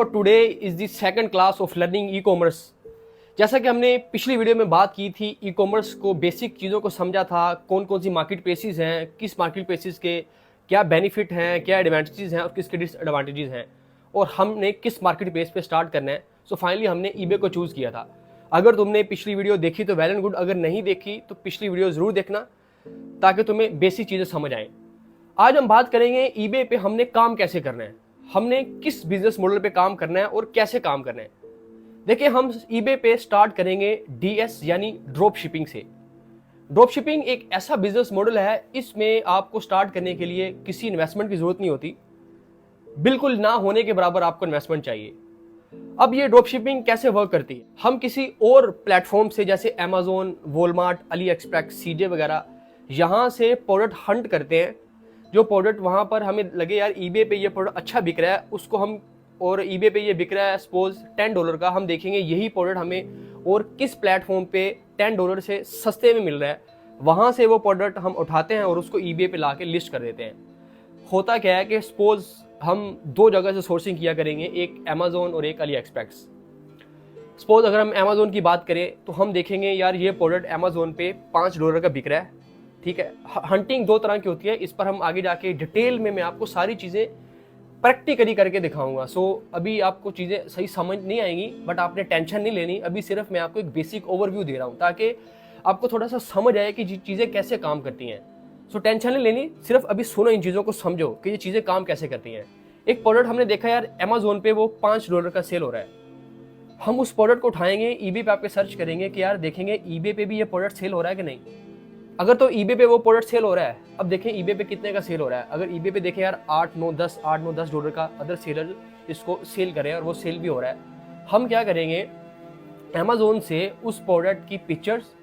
Today is the second class of learning e commerce. जैसा कि हमने पिछली वीडियो में बात की थी, ई कॉमर्स को बेसिक चीज़ों को समझा था, कौन कौन सी मार्केट प्लेसेस हैं, किस मार्केट प्लेसेस के क्या बेनिफिट हैं, क्या एडवांटेजेस हैं और किसके डिसएडवांटेजेस हैं, और हमने किस मार्केट प्लेस पे स्टार्ट करना है। सो फाइनली हमने ईबे को चूज़ किया था। अगर तुमने पिछली वीडियो देखी तो वेल एंड गुड, अगर नहीं देखी तो पिछली वीडियो ज़रूर देखना ताकि तुम्हें बेसिक चीज़ें समझ आएँ। आज हम बात करेंगे ईबे पे हमने काम कैसे करना है, हमने किस बिजनेस मॉडल पे काम करना है और कैसे काम करना है। देखिए, हम ईबे पे स्टार्ट करेंगे डीएस यानी ड्रॉप शिपिंग से। ड्रॉप शिपिंग एक ऐसा बिजनेस मॉडल है, इसमें आपको स्टार्ट करने के लिए किसी इन्वेस्टमेंट की जरूरत नहीं होती, बिल्कुल ना होने के बराबर आपको इन्वेस्टमेंट चाहिए। अब ये ड्रॉप शिपिंग कैसे वर्क करती है, हम किसी और प्लेटफॉर्म से जैसे अमेजोन, वॉलमार्ट, अली एक्सप्रेस, सीजे वगैरह यहाँ से प्रोडक्ट हंट करते हैं। जो प्रोडक्ट वहाँ पर हमें लगे यार ईबे पे ये प्रोडक्ट अच्छा बिक रहा है, उसको हम, और ईबे पे ये बिक रहा है सपोज $10 का, हम देखेंगे यही प्रोडक्ट हमें और किस प्लेटफॉर्म पे $10 से सस्ते में मिल रहा है, वहाँ से वो प्रोडक्ट हम उठाते हैं और उसको ईबे पे ला के लिस्ट कर देते हैं। होता क्या है कि सपोज हम दो जगह से सोर्सिंग किया करेंगे, एक अमेजोन और एक अली एक्सप्रेस। सपोज अगर हम अमेजोन की बात करें तो हम देखेंगे यार ये प्रोडक्ट अमेजोन पे $5 का बिक रहा है, ठीक है। हंटिंग दो तरह की होती है, इस पर हम आगे जाके डिटेल में मैं आपको सारी चीज़ें प्रैक्टिकली करके दिखाऊंगा। सो अभी आपको चीज़ें सही समझ नहीं आएंगी, बट आपने टेंशन नहीं लेनी। अभी सिर्फ मैं आपको एक बेसिक ओवरव्यू दे रहा हूँ ताकि आपको थोड़ा सा समझ आए कि चीज़ें कैसे काम करती हैं। सो टेंशन नहीं लेनी, सिर्फ अभी सुनो, इन चीज़ों को समझो कि ये चीज़ें काम कैसे करती हैं। एक प्रोडक्ट हमने देखा यार अमेजोन पे वो $5 का सेल हो रहा है, हम उस प्रोडक्ट को उठाएंगे, ईबे पे आपके सर्च करेंगे कि यार देखेंगे ईबे पे भी ये प्रोडक्ट सेल हो रहा है कि नहीं। अगर तो ईबे पे वो प्रोडक्ट सेल हो रहा है, अब देखें ईबे पे कितने का सेल हो रहा है। अगर ईबे पे देखें यार $8-9-10 का अदर सेलर इसको सेल करें और वो सेल भी हो रहा है, हम क्या करेंगे, अमेजोन से उस प्रोडक्ट की पिक्चर्स,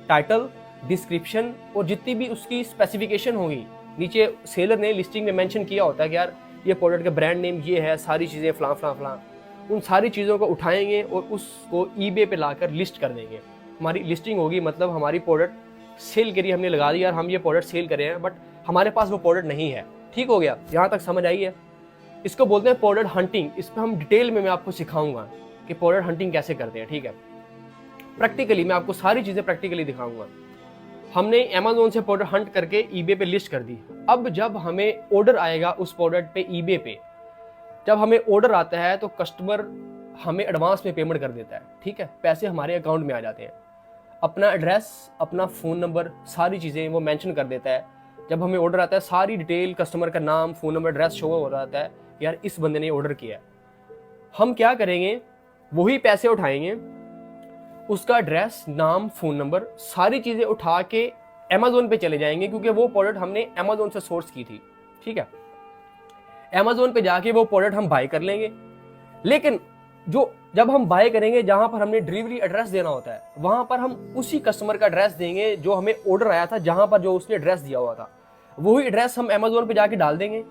टाइटल, डिस्क्रिप्शन और जितनी भी उसकी स्पेसिफिकेशन होगी, नीचे सेलर ने लिस्टिंग में मेंशन किया होता है कि यार ये प्रोडक्ट का ब्रांड नेम ये है, सारी चीज़ें फलां फलां फलां, उन सारी चीज़ों को उठाएंगे और उसको ईबे पे लाकर लिस्ट कर देंगे। हमारी लिस्टिंग होगी, मतलब हमारी प्रोडक्ट सेल के लिए हमने लगा दिया, हम ये प्रोडक्ट सेल कर रहे हैं, बट हमारे पास वो प्रोडक्ट नहीं है। ठीक हो गया, यहाँ तक समझ आई है। इसको बोलते हैं प्रोडक्ट हंटिंग। इस पर हम डिटेल में मैं आपको सिखाऊंगा कि प्रोडक्ट हंटिंग कैसे करते हैं, ठीक है। प्रैक्टिकली मैं आपको सारी चीज़ें प्रैक्टिकली दिखाऊंगा। हमने अमेजोन से प्रोडक्ट हंट करके ईबे पे लिस्ट कर दी। अब जब हमें ऑर्डर आएगा उस प्रोडक्ट पे ईबे पे, जब हमें ऑर्डर आता है तो कस्टमर हमें एडवांस में पेमेंट कर देता है, ठीक है। पैसे हमारे अकाउंट में आ जाते हैं, अपना एड्रेस, अपना फ़ोन नंबर, सारी चीज़ें वो मेंशन कर देता है। जब हमें ऑर्डर आता है सारी डिटेल, कस्टमर का नाम, फ़ोन नंबर, एड्रेस शो हो जाता है, यार इस बंदे ने ऑर्डर किया है। हम क्या करेंगे, वही पैसे उठाएंगे, उसका एड्रेस, नाम, फ़ोन नंबर, सारी चीज़ें उठा के अमेजोन पे चले जाएंगे, क्योंकि वो प्रोडक्ट हमने अमेजोन से सोर्स की थी, ठीक है। अमेजोन पे जाके वो प्रोडक्ट हम बाय कर लेंगे। लेकिन जब हम बाय करेंगे, जहां पर हमने डिलीवरी एड्रेस देना होता है, वहां पर हम उसी कस्टमर का एड्रेस देंगे जो हमें ऑर्डर आया था, जहां पर जो उसने एड्रेस दिया हुआ था, वही एड्रेस हम अमेजोन पे जाके डाल देंगे।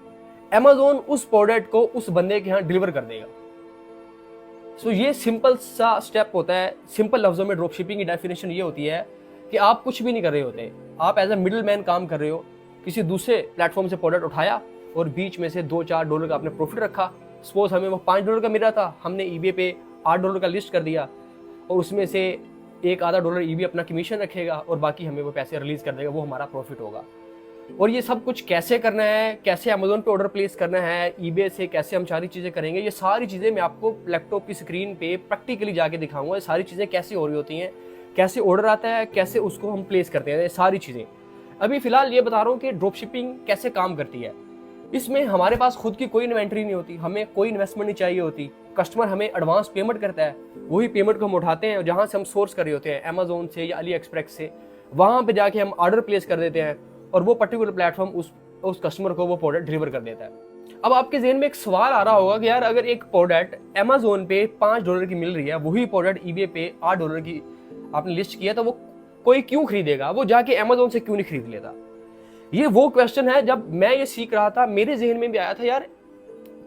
अमेजोन उस प्रोडक्ट को उस बंदे के यहाँ डिलीवर कर देगा। सो ये सिंपल सा स्टेप होता है। सिंपल लफ्जों में ड्रॉप शिपिंग की डेफिनेशन ये होती है कि आप कुछ भी नहीं कर रहे होते, आप एज ए मिडिल मैन काम कर रहे हो। किसी दूसरे प्लेटफॉर्म से प्रोडक्ट उठाया और बीच में से $2-4 का आपने प्रॉफिट रखा। सपोज हमें वो $5 का मिल रहा था, हमने ईबे पे $8 का लिस्ट कर दिया, और उसमें से $1-आधा ईबे अपना कमीशन रखेगा और बाकी हमें वो पैसे रिलीज कर देगा, वो हमारा प्रॉफिट होगा। और ये सब कुछ कैसे करना है, कैसे अमेजोन पे ऑर्डर प्लेस करना है, ईबे से कैसे हम सारी चीज़ें करेंगे, ये सारी चीज़ें मैं आपको लैपटॉप की स्क्रीन पे प्रैक्टिकली जाके दिखाऊंगा। ये सारी चीज़ें कैसे हो रही होती हैं, कैसे ऑर्डर आता है, कैसे उसको हम प्लेस करते हैं, ये सारी चीज़ें। अभी फिलहाल ये बता रहा हूँ कि ड्रॉप शिपिंग कैसे काम करती है। इसमें हमारे पास खुद की कोई इन्वेंट्री नहीं होती, हमें कोई इन्वेस्टमेंट नहीं चाहिए होती। कस्टमर हमें एडवांस पेमेंट करता है, वही पेमेंट को हम उठाते हैं, जहाँ से हम सोर्स कर रहे होते हैं अमेजोन से या अली एक्सप्रेस से, वहाँ पे जाके हम ऑर्डर प्लेस कर देते हैं और वो पर्टिकुलर प्लेटफॉर्म उस कस्टमर को वो प्रोडक्ट डिलीवर कर देता है। अब आपके जहन में एक सवाल आ रहा होगा कि यार अगर एक प्रोडक्ट अमेजोन पे $5 की मिल रही है, वही प्रोडक्ट ईबे पे $8 की आपने लिस्ट किया, तो वो कोई क्यों खरीदेगा, वो जाके अमेजोन से क्यों नहीं खरीद लेता। ये वो क्वेश्चन है, जब मैं ये सीख रहा था मेरे जहन में भी आया था, यार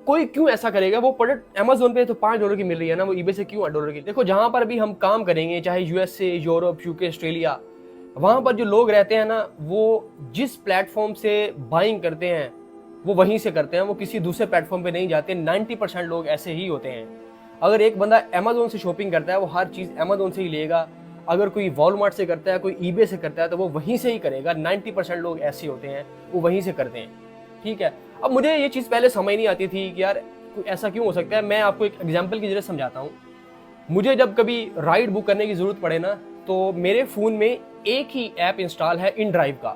कोई क्यों ऐसा करेगा, वो प्रोडक्ट अमेजोन पे तो $5 की मिल रही है ना, वो ईबे से क्यों $8 की। देखो, जहां पर भी हम काम करेंगे, चाहे यूएसए, यूरोप, यूके, ऑस्ट्रेलिया, वहां पर जो लोग रहते हैं ना, वो जिस प्लेटफॉर्म से बाइंग करते हैं वो वहीं से करते हैं, वो किसी दूसरे प्लेटफॉर्म पे नहीं जाते। 90% लोग ऐसे ही होते हैं। अगर एक बंदा अमेजोन से शॉपिंग करता है, वो हर चीज़ अमेजोन से ही लेगा। अगर कोई वॉलमार्ट से करता है, कोई ईबे से करता है, तो वो वहीं से ही करेगा। 90% लोग ऐसे होते हैं, वो वहीं से करते हैं। ठीक है, अब मुझे ये चीज़ पहले समझ नहीं आती थी कि यार ऐसा क्यों हो सकता है। मैं आपको एक एग्जाम्पल की जरिए समझाता हूँ। मुझे जब कभी राइड बुक करने की ज़रूरत पड़े ना, तो मेरे फ़ोन में एक ही ऐप इंस्टॉल है इन ड्राइव का।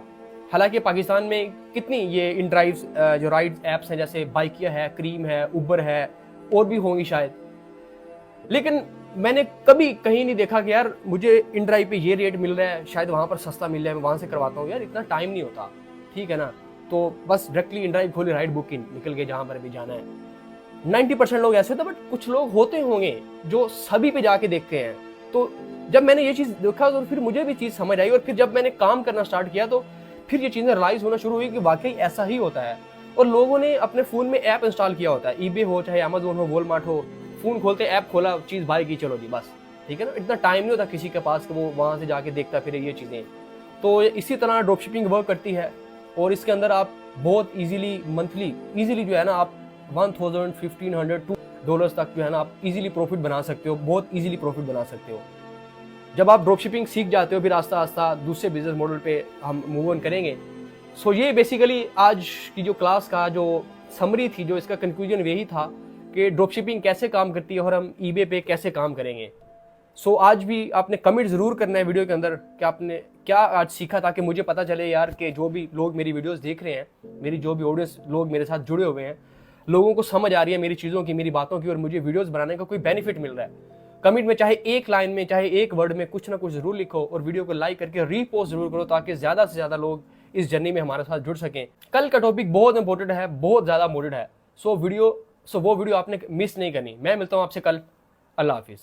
हालांकि पाकिस्तान में कितनी ये इन ड्राइव जो राइड ऐप्स हैं, जैसे बाइकिया है, क्रीम है, उबर है, और भी होंगी शायद, लेकिन मैंने कभी कहीं नहीं देखा कि यार मुझे इन ड्राइव पे ये रेट मिल रहा है, शायद वहाँ पर सस्ता मिल रहा है, मैं वहाँ से करवाता हूँ। यार इतना टाइम नहीं होता, ठीक है ना। तो बस डायरेक्टली इन ड्राइव खोली, राइड बुकिंग, निकल गए जहाँ पर भी जाना है। 90% लोग ऐसे होते हैं, बट कुछ लोग होते होंगे जो सभी पे जाके देखते हैं। तो जब मैंने ये चीज़ देखा तो फिर मुझे भी चीज़ समझ आई, और फिर जब मैंने काम करना स्टार्ट किया तो फिर ये चीज़ें रियलाइज होना शुरू हुई कि वाकई ऐसा ही होता है। और लोगों ने अपने फ़ोन में ऐप इंस्टॉल किया होता है, ईबे हो चाहे अमेजोन हो, वॉलमार्ट हो, फ़ोन खोलते ऐप खोला, चीज़ बाय की, चलो जी बस, ठीक है ना। इतना टाइम नहीं होता किसी के पास कि वो वहाँ से जाके देखता फिर ये चीज़ें। तो इसी तरह ड्रॉप शिपिंग वर्क करती है, और इसके अंदर आप बहुत ईजिली मंथली ईजिली जो है ना, आप $1000, $1500, $2 तक जो है ना, आप इजीली प्रॉफिट बना सकते हो, बहुत इजीली प्रॉफिट बना सकते हो। जब आप ड्रॉप शिपिंग सीख जाते हो, फिर आस्ता आस्ता दूसरे बिजनेस मॉडल पे हम मूव ऑन करेंगे। सो ये बेसिकली आज की जो क्लास का जो समरी थी, जो इसका कंक्लूजन यही था कि ड्रॉप शिपिंग कैसे काम करती है और हम ईबे पे कैसे काम करेंगे। सो आज भी आपने कमेंट ज़रूर करना है वीडियो के अंदर कि आपने क्या आज सीखा, ताकि मुझे पता चले यार कि जो भी लोग मेरी वीडियोस देख रहे हैं, मेरी जो भी ऑडियंस लोग मेरे साथ जुड़े हुए हैं, लोगों को समझ आ रही है मेरी चीज़ों की, मेरी बातों की, और मुझे वीडियोस बनाने का कोई बेनिफिट मिल रहा है। कमेंट में चाहे एक लाइन में, चाहे एक वर्ड में कुछ ना कुछ ज़रूर लिखो, और वीडियो को लाइक करके रीपोस्ट ज़रूर करो, ताकि ज़्यादा से ज़्यादा लोग इस जर्नी में हमारे साथ जुड़ सकें। कल का टॉपिक बहुत इंपॉर्टेंट है, बहुत ज़्यादा इंपॉर्टेंट है। सो वो वीडियो आपने मिस नहीं करनी। मैं मिलता हूँ आपसे कल। अल्लाह हाफिज़।